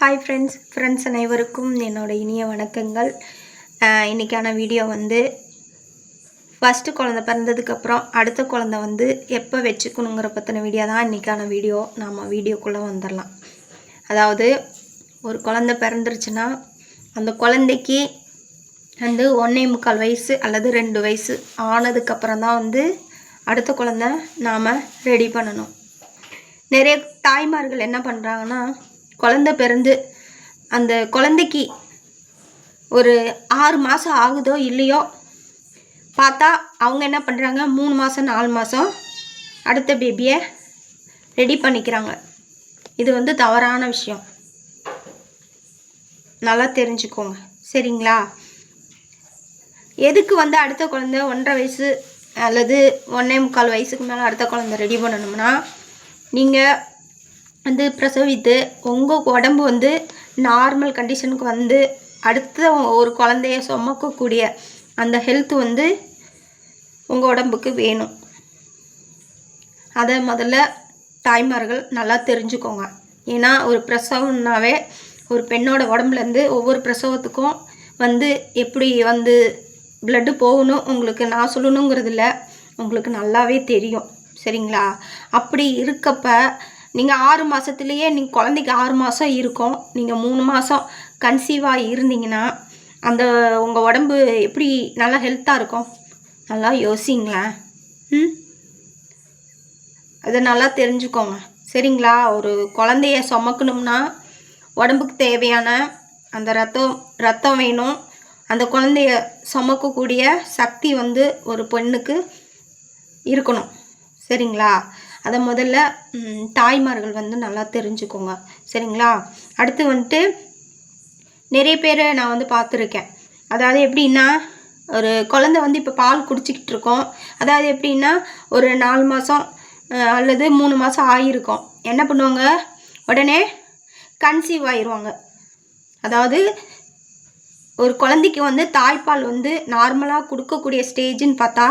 Hi friends அனைவருக்கும் என்னோட இனிய வணக்கங்கள். இன்றைக்கான வீடியோ வந்து ஃபஸ்ட்டு குழந்தை பிறந்ததுக்கப்புறம் அடுத்த குழந்தை வந்து எப்போ வச்சுக்கணுங்கிற பற்றின வீடியோ தான் இன்றைக்கான வீடியோ. நாம் வீடியோக்குள்ளே வந்துடலாம். அதாவது ஒரு குழந்தை பிறந்துருச்சுன்னா அந்த குழந்தைக்கு வந்து 1.25 வயசு அல்லது 2 வயசு ஆனதுக்கப்புறம் தான் வந்து அடுத்த குழந்தை நாம் ரெடி பண்ணணும். நிறைய தாய்மார்கள் என்ன பண்ணுறாங்கன்னா, குழந்தை பிறந்து அந்த குழந்தைக்கு ஒரு 6 மாதம் ஆகுதோ இல்லையோ பார்த்தா அவங்க என்ன பண்ணுறாங்க, 3 மாதம் 4 மாதம் அடுத்த பேபியை ரெடி பண்ணிக்கிறாங்க. இது வந்து தவறான விஷயம், நல்லா தெரிஞ்சுக்கோங்க சரிங்களா. எதுக்கு வந்து அடுத்த குழந்தை 1.5 வயசு அல்லது 1.25 வயசுக்கு மேலே அடுத்த குழந்தை ரெடி பண்ணணும்னா, நீங்கள் வந்து பிரசவித்து உங்கள் உடம்பு வந்து நார்மல் கண்டிஷனுக்கு வந்து அடுத்த ஒரு குழந்தைய சுமக்கக்கூடிய அந்த ஹெல்த் வந்து உங்கள் உடம்புக்கு வேணும். அதை முதல்ல தாய்மார்கள் நல்லா தெரிஞ்சுக்கோங்க. ஏன்னா ஒரு பிரசவம்னாவே ஒரு பெண்ணோட உடம்புலேருந்து ஒவ்வொரு பிரசவத்துக்கும் வந்து எப்படி வந்து பிளட்டு போகணும் உங்களுக்கு நான் சொல்லணுங்கிறதில்ல, உங்களுக்கு நல்லாவே தெரியும் சரிங்களா. அப்படி இருக்கப்ப நீங்கள் 6 மாதத்துலேயே நீங்கள் குழந்தைக்கு 6 மாதம் இருக்கும், நீங்கள் 3 மாதம் கன்சீவாக இருந்தீங்கன்னா அந்த உங்கள் உடம்பு எப்படி நல்லா ஹெல்த்தாக இருக்கும், நல்லா யோசிங்களேன். அதை நல்லா தெரிஞ்சுக்கோங்க சரிங்களா. ஒரு குழந்தைய சுமக்கணும்னா உடம்புக்கு தேவையான அந்த ரத்தம் வேணும். அந்த குழந்தைய சுமக்கக்கூடிய சக்தி வந்து ஒரு பெண்ணுக்கு இருக்கணும் சரிங்களா. அதை முதல்ல தாய்மார்கள் வந்து நல்லா தெரிஞ்சுக்கோங்க சரிங்களா. அடுத்து வந்துட்டு நிறைய பேர் நான் வந்து பார்த்துருக்கேன். அதாவது எப்படின்னா, ஒரு குழந்தை வந்து இப்போ பால் குடிச்சிக்கிட்டு இருக்கோம். அதாவது எப்படின்னா ஒரு 4 மாதம் அல்லது 3 மாதம் ஆகியிருக்கும். என்ன பண்ணுவாங்க, உடனே கன்சீவ் ஆயிடுவாங்க. அதாவது ஒரு குழந்தைக்கு வந்து தாய்ப்பால் வந்து நார்மலாக கொடுக்கக்கூடிய ஸ்டேஜுன்னு பார்த்தா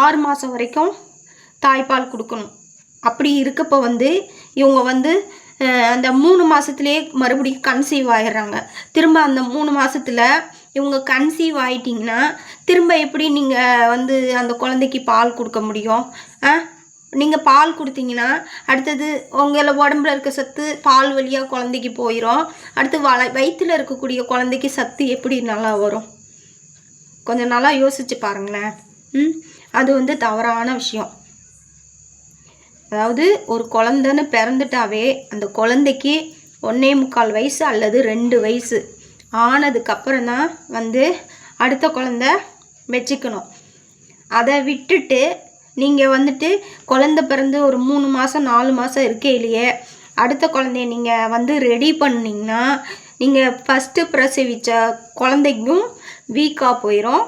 6 மாதம் வரைக்கும் தாய்ப்பால் கொடுக்கணும். அப்படி இருக்கப்போ வந்து இவங்க வந்து அந்த 3 மாதத்துலேயே மறுபடியும் கன்சீவ் ஆகிடுறாங்க. திரும்ப அந்த 3 மாதத்தில் இவங்க கன்சீவ் ஆகிட்டிங்கன்னா திரும்ப எப்படி நீங்கள் வந்து அந்த குழந்தைக்கு பால் கொடுக்க முடியும்? நீங்கள் பால் கொடுத்தீங்கன்னா அடுத்தது உங்களை உடம்புல இருக்க சத்து பால் வழியாக குழந்தைக்கு போயிடும். அடுத்து வயிற்றில் இருக்கக்கூடிய குழந்தைக்கு சத்து எப்படி நல்லா வரும்? கொஞ்சம் நல்லா யோசிச்சு பாருங்களேன். அது வந்து தவறான விஷயம். அதாவது ஒரு குழந்தைன்னு பிறந்துட்டாவே அந்த குழந்தைக்கு 1.25 வயசு அல்லது 2 வயசு ஆனதுக்கப்புறம் தான் வந்து அடுத்த குழந்தை வச்சுக்கணும். அதை விட்டுட்டு நீங்கள் வந்துட்டு குழந்தை பிறந்து ஒரு 3 மாதம் 4 மாதம் இருக்கையிலேயே அடுத்த குழந்தைய நீங்கள் வந்து ரெடி பண்ணிங்கன்னா நீங்கள் ஃபஸ்ட்டு பிரசவித்த குழந்தைக்கும் வீக்காக போயிடும்.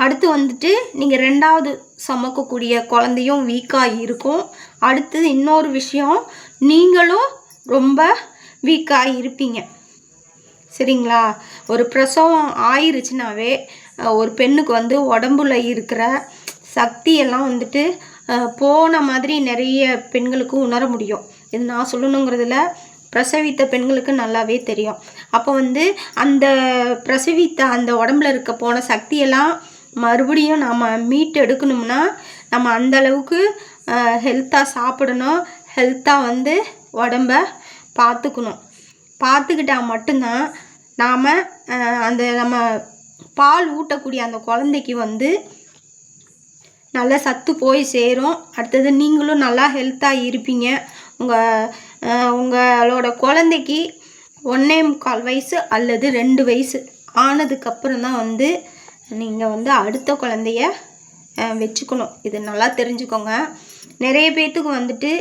அடுத்து வந்துட்டு நீங்கள் 2வது சுமக்கக்கூடிய குழந்தையும் வீக்காக இருக்கும். அடுத்தது இன்னொரு விஷயம், நீங்களும் ரொம்ப வீக்காக இருப்பீங்க சரிங்களா. ஒரு பிரசவம் ஆயிருச்சுனாவே ஒரு பெண்ணுக்கு வந்து உடம்புல இருக்கிற சக்தியெல்லாம் வந்துட்டு போன மாதிரி நிறைய பெண்களுக்கு உணர முடியும். இது நான் சொல்லணுங்கிறதுல பிரசவித்த பெண்களுக்கு நல்லாவே தெரியும். அப்போ வந்து அந்த பிரசவித்த அந்த உடம்புல இருக்க போன சக்தியெல்லாம் மறுபடியும் நாம் மீட்டு எடுக்கணும்னா நம்ம அந்தளவுக்கு ஹெல்த்தாக சாப்பிடணும். ஹெல்த்தாக வந்து உடம்ப பார்த்துக்கணும். பார்த்துக்கிட்டால் மட்டும்தான் நாம் அந்த நம்ம பால் ஊட்டக்கூடிய அந்த குழந்தைக்கு வந்து நல்ல சத்து போய் சேரும். அடுத்தது நீங்களும் நல்லா ஹெல்த்தாக இருப்பீங்க. உங்களோட குழந்தைக்கு 1.25 வயசு அல்லது 2 வயசு ஆனதுக்கப்புறம் தான் வந்து நீங்கள் வந்து அடுத்த குழந்தைய வச்சுக்கணும். இது நல்லா தெரிஞ்சுக்கோங்க. நிறைய பேர்த்துக்கு வந்துட்டு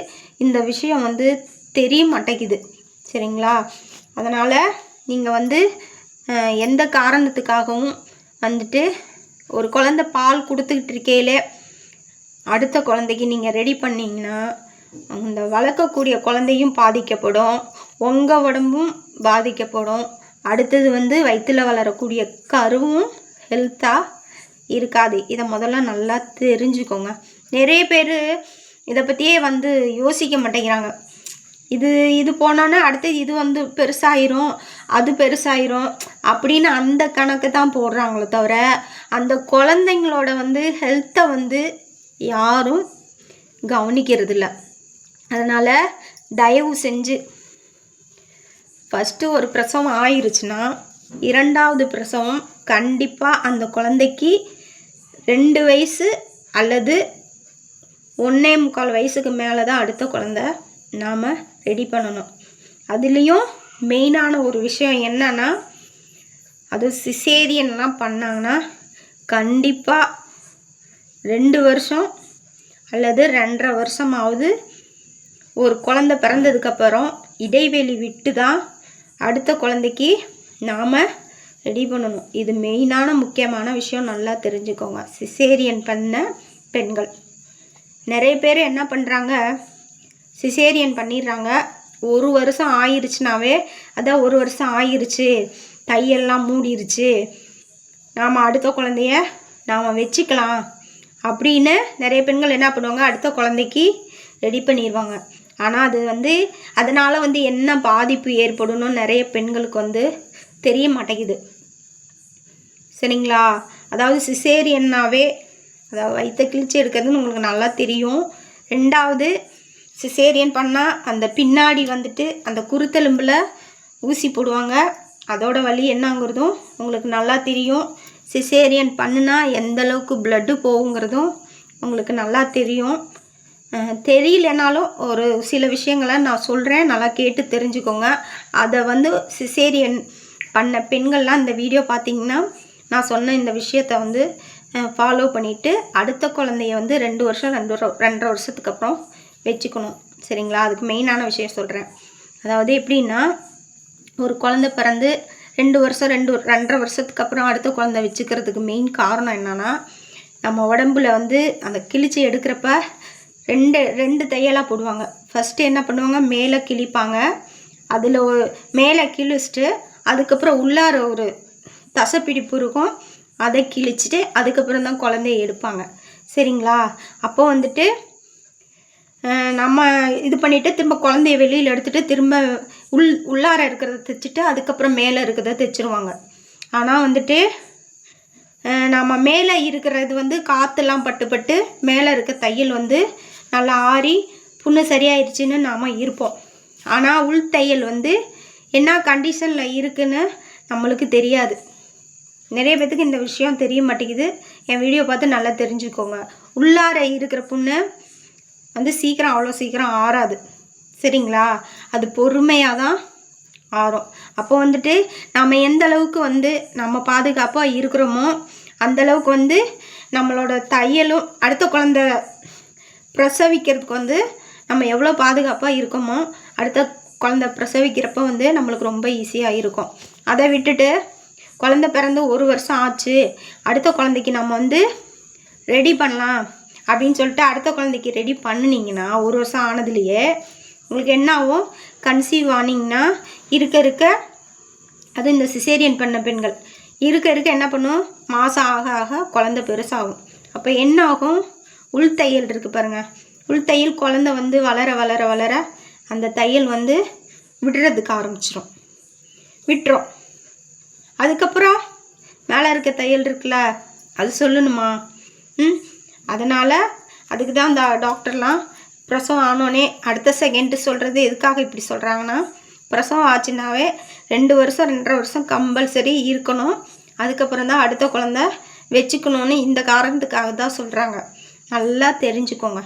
இந்த விஷயம் வந்து தெரிய மாட்டேங்குது சரிங்களா. அதனால் நீங்கள் வந்து எந்த காரணத்துக்காகவும் வந்துட்டு ஒரு குழந்தை பால் கொடுத்துக்கிட்டு இருக்கையிலே அடுத்த குழந்தைக்கு நீங்கள் ரெடி பண்ணிங்கன்னா அந்த வளர்க்கக்கூடிய குழந்தையும் பாதிக்கப்படும், உங்கள் உடம்பும் பாதிக்கப்படும். அடுத்தது வந்து வயிற்றில் வளரக்கூடிய கருவும் ஹெல்த்தாக இருக்காது. இதை முதல்ல நல்லா தெரிஞ்சுக்கோங்க. நிறைய பேர் இதை பற்றியே வந்து யோசிக்க மாட்டேங்கிறாங்க. இது போனோன்னா அடுத்து இது வந்து பெருசாயிரும், அது பெருசாயிரும் அப்படின்னு அந்த கணக்கு தான் போடுறாங்களே தவிர அந்த குழந்தைங்களோட வந்து ஹெல்த்தை வந்து யாரும் கவனிக்கிறது இல்லை. அதனால் தயவு செஞ்சு ஃபஸ்ட்டு ஒரு பிரசவம் ஆயிடுச்சுன்னா 2வது பிரசவம் கண்டிப்பாக அந்த குழந்தைக்கு 2 வயசு அல்லது 1.25 வயசுக்கு மேலே தான் அடுத்த குழந்தை நாம் ரெடி பண்ணணும். அதுலேயும் மெயினான ஒரு விஷயம் என்னன்னா, அது சிசேரியன்லாம் பண்ணாங்கன்னா கண்டிப்பாக 2 வருஷம் அல்லது 2.5 வருஷமாவது ஒரு குழந்தை பிறந்ததுக்கப்புறம் இடைவெளி விட்டு தான் அடுத்த குழந்தைக்கு நாம் ரெடி பண்ணணும். இது மெயினான முக்கியமான விஷயம், நல்லா தெரிஞ்சுக்கோங்க. சிசேரியன் பண்ண பெண்கள் நிறைய பேர் என்ன பண்ணுறாங்க, சிசேரியன் பண்ணிடுறாங்க. 1 வருஷம் ஆயிடுச்சுனாவே அதான் 1 வருஷம் ஆயிடுச்சு, தையெல்லாம் மூடிருச்சு, நாம் அடுத்த குழந்தைய நாம் வச்சுக்கலாம் அப்படின்னு நிறைய பெண்கள் என்ன பண்ணுவாங்க, அடுத்த குழந்தைக்கு ரெடி பண்ணிடுவாங்க. ஆனால் அது வந்து அதனால் வந்து என்ன பாதிப்பு ஏற்படணும்னு நிறைய பெண்களுக்கு வந்து தெரிய மாட்டேங்குது. சரிங்களா? அதாவது சிசேரியன்னாவே அதாவது வயிற்றை கிழிச்சு எடுக்கிறதுன்னு உங்களுக்கு நல்லா தெரியும். 2வது சிசேரியன் பண்ணால் அந்த பின்னாடி வந்துட்டு அந்த குருத்தெலும்பில் ஊசி போடுவாங்க. அதோட வலி என்னங்கிறதும் உங்களுக்கு நல்லா தெரியும். சிசேரியன் பண்ணுனா எந்தளவுக்கு ப்ளட்டு போகுங்கிறதும் உங்களுக்கு நல்லா தெரியும். தெரியலனாலும் ஒரு சில விஷயங்களை நான் சொல்கிறேன், நல்லா கேட்டு தெரிஞ்சுக்கோங்க. அதை வந்து சிசேரியன் பண்ண பெண்கள்லாம் இந்த வீடியோ பார்த்திங்கன்னா நான் சொன்ன இந்த விஷயத்தை வந்து ஃபாலோ பண்ணிவிட்டு அடுத்த குழந்தைய வந்து 2 வருஷம் 2.5 வருஷத்துக்கு அப்புறம் வச்சுக்கணும். சரிங்களா? அதுக்கு மெயினான விஷயம் சொல்கிறேன். அதாவது எப்படின்னா, ஒரு குழந்தை பிறந்து 2 வருஷம் 2.5 வருஷத்துக்கு அப்புறம் அடுத்த குழந்தை வச்சுக்கிறதுக்கு மெயின் காரணம் என்னென்னா, நம்ம உடம்புல வந்து அந்த கிழிச்சு எடுக்கிறப்ப 2 தையலாக போடுவாங்க. ஃபஸ்ட்டு என்ன பண்ணுவாங்க, மேலே கிழிப்பாங்க. அதில் மேலே கிழிச்சிட்டு அதுக்கப்புறம் உள்ளார ஒரு தசைப்பிடிப்பு இருக்கும், அதை கிழிச்சிட்டு அதுக்கப்புறம் தான் குழந்தைய எடுப்பாங்க. சரிங்களா? அப்போ வந்துட்டு நம்ம இது பண்ணிவிட்டு திரும்ப குழந்தைய வெளியில் எடுத்துகிட்டு திரும்ப உள்ளார இருக்கிறத தைச்சிட்டு அதுக்கப்புறம் மேலே இருக்கிறத தைச்சிருவாங்க. ஆனால் வந்துட்டு நம்ம மேலே இருக்கிறது வந்து காற்றுலாம் பட்டு மேலே இருக்க தையல் வந்து நல்லா ஆறி புண்ணு சரியாயிடுச்சின்னு நாம் இருப்போம். ஆனால் உள் தையல் வந்து என்ன கண்டிஷனில் இருக்குன்னு நம்மளுக்கு தெரியாது. நிறைய பேத்துக்கு இந்த விஷயம் தெரிய மாட்டேங்குது. என் வீடியோ பார்த்து நல்லா தெரிஞ்சுக்கோங்க. உள்ளார இருக்கிற புண்ணு வந்து அவ்வளோ சீக்கிரம் ஆறாது. சரிங்களா? அது பொறுமையாக தான் ஆறும். அப்போ வந்துட்டு நம்ம எந்த அளவுக்கு வந்து நம்ம பாதுகாப்பாக இருக்கிறோமோ அந்தளவுக்கு வந்து நம்மளோட தையலும் அடுத்த குழந்தை பிரசவிக்கிறதுக்கு வந்து நம்ம எவ்வளோ பாதுகாப்பாக இருக்கோமோ அடுத்த குழந்தை பிரசவிக்கிறப்ப வந்து நம்மளுக்கு ரொம்ப ஈஸியாக இருக்கும். அதை விட்டுட்டு குழந்தை பிறந்து 1 வருஷம் ஆச்சு, அடுத்த குழந்தைக்கு நம்ம வந்து ரெடி பண்ணலாம் அப்படின்னு சொல்லிட்டு அடுத்த குழந்தைக்கு ரெடி பண்ணினீங்கன்னா 1 வருஷம் ஆனதுலேயே உங்களுக்கு என்ன ஆகும், கன்சீவ் ஆனிங்கன்னா இருக்க அது இந்த சிசேரியன் பண்ண பெண்கள் இருக்க என்ன பண்ணும், மாதம் ஆக ஆக குழந்தை பெருசாகும். அப்போ என்ன ஆகும், உள்தையல் இருக்குது பாருங்கள், உள்தையல் குழந்தை வந்து வளர அந்த தையல் வந்து விடுறதுக்கு விட்டுரும். அதுக்கப்புறம் மேலே இருக்க தையல் இருக்குல்ல அது சொல்லணுமா? அதனால் அதுக்கு தான் இந்த டாக்டர்லாம் பிரசவம் ஆனோடனே அடுத்த செகண்டு சொல்கிறது எதுக்காக இப்படி சொல்கிறாங்கன்னா, பிரசவம் ஆச்சுன்னாவே 2 வருஷம் 2.5 வருஷம் கம்பல்சரி இருக்கணும், அதுக்கப்புறம் தான் அடுத்த குழந்தை வச்சுக்கணுன்னு இந்த காரணத்துக்காக தான் சொல்கிறாங்க. நல்லா தெரிஞ்சுக்கோங்க.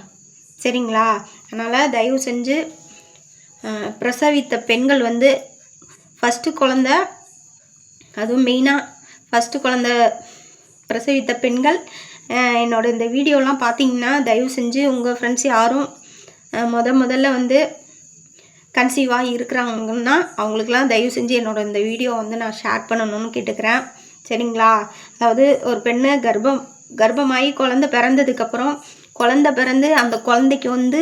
சரிங்களா? அதனால் தயவு செஞ்சு பிரசவித்த பெண்கள் வந்து ஃபஸ்ட்டு குழந்தை, அதுவும் மெயினாக ஃபஸ்ட்டு குழந்தை பிரசவித்த பெண்கள் என்னோட இந்த வீடியோலாம் பார்த்தீங்கன்னா தயவு செஞ்சு உங்கள் ஃப்ரெண்ட்ஸ் யாரும் முதல்ல வந்து கன்சீவாக இருக்கிறாங்கன்னா அவங்களுக்கெல்லாம் தயவு செஞ்சு என்னோட இந்த வீடியோ வந்து நான் ஷேர் பண்ணணும்னு கேட்டுக்கிறேன். சரிங்களா? அதாவது ஒரு பெண்ணு கர்ப்பமாகி குழந்தை பிறந்ததுக்கப்புறம் குழந்தை பிறந்து அந்த குழந்தைக்கு வந்து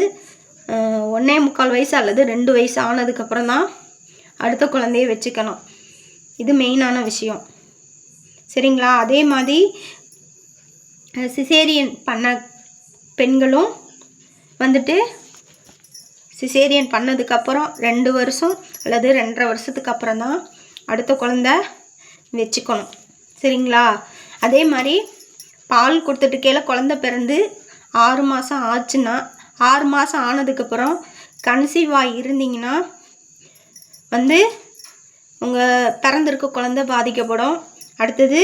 1.25 வயசு அல்லது 2 வயசு ஆனதுக்கப்புறம் தான் அடுத்த குழந்தைய வச்சுக்கணும். இது மெயினான விஷயம். சரிங்களா? அதே மாதிரி சிசேரியன் பண்ண பெண்களும் வந்துட்டு சிசேரியன் பண்ணதுக்கப்புறம் 2 வருஷம் அல்லது 2.5 வருஷத்துக்கு அப்புறம் தான் அடுத்த குழந்த வச்சுக்கணும். சரிங்களா? அதே மாதிரி பால் கொடுத்துட்டுக்கையில் குழந்த பிறந்து 6 மாதம் ஆச்சுன்னா 6 மாதம் ஆனதுக்கப்புறம் கன்சீவாக இருந்தீங்கன்னா வந்து உங்கள் பிறந்திருக்க குழந்த பாதிக்கப்படும். அடுத்தது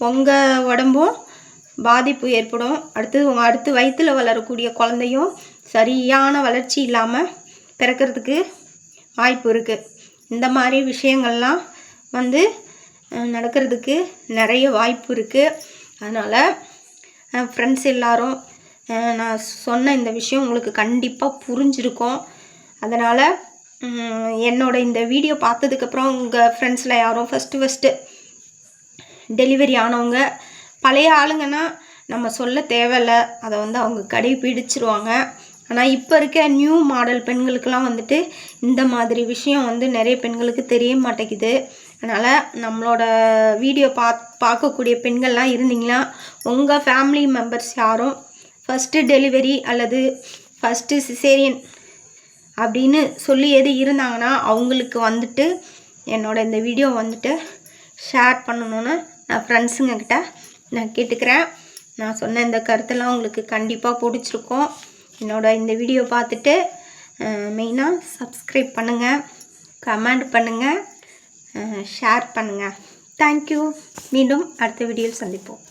உங்கள் உடம்பும் பாதிப்பு ஏற்படும். அடுத்து வயிற்றில் வளரக்கூடிய குழந்தையும் சரியான வளர்ச்சி இல்லாமல் பிறக்கிறதுக்கு வாய்ப்பு இருக்குது. இந்த மாதிரி விஷயங்கள்லாம் வந்து நடக்கிறதுக்கு நிறைய வாய்ப்பு இருக்குது. அதனால் ஃப்ரெண்ட்ஸ் எல்லோரும் நான் சொன்ன இந்த விஷயம் உங்களுக்கு கண்டிப்பாக புரிஞ்சிருக்கும். அதனால் என்னோட இந்த வீடியோ பார்த்ததுக்கப்புறம் உங்கள் ஃப்ரெண்ட்ஸில் யாரும் ஃபஸ்ட்டு டெலிவரி ஆனவங்க பழைய ஆளுங்கன்னா நம்ம சொல்ல தேவையில்லை, அதை வந்து அவங்க கடைபிடிச்சிருவாங்க. ஆனால் இப்போ இருக்க நியூ மாடல் பெண்களுக்கெல்லாம் வந்துட்டு இந்த மாதிரி விஷயம் வந்து நிறைய பெண்களுக்கு தெரிய மாட்டேங்குது. அதனால் நம்மளோட வீடியோ பார்க்கக்கூடிய பெண்கள்லாம் இருந்தீங்கன்னா உங்கள் ஃபேமிலி மெம்பர்ஸ் யாரும் ஃபஸ்ட்டு டெலிவரி அல்லது ஃபஸ்ட்டு சிசேரியன் அப்படின்னு சொல்லி இருந்தாங்கன்னா அவங்களுக்கு வந்துட்டு என்னோட இந்த வீடியோ வந்துட்டு ஷேர் பண்ணணுன்னு நான் ஃப்ரெண்ட்ஸுங்கக்கிட்ட நான் கேட்டுக்கிறேன். நான் சொன்ன இந்த கருத்தெல்லாம் உங்களுக்கு கண்டிப்பாக பிடிச்சிருக்கும். என்னோட இந்த வீடியோ பார்த்துட்டு மெயினாக சப்ஸ்கிரைப் பண்ணுங்கள், கமெண்ட் பண்ணுங்கள், ஷேர் பண்ணுங்கள். தேங்க்யூ. மீண்டும் அடுத்த வீடியோவில் சந்திப்போம்.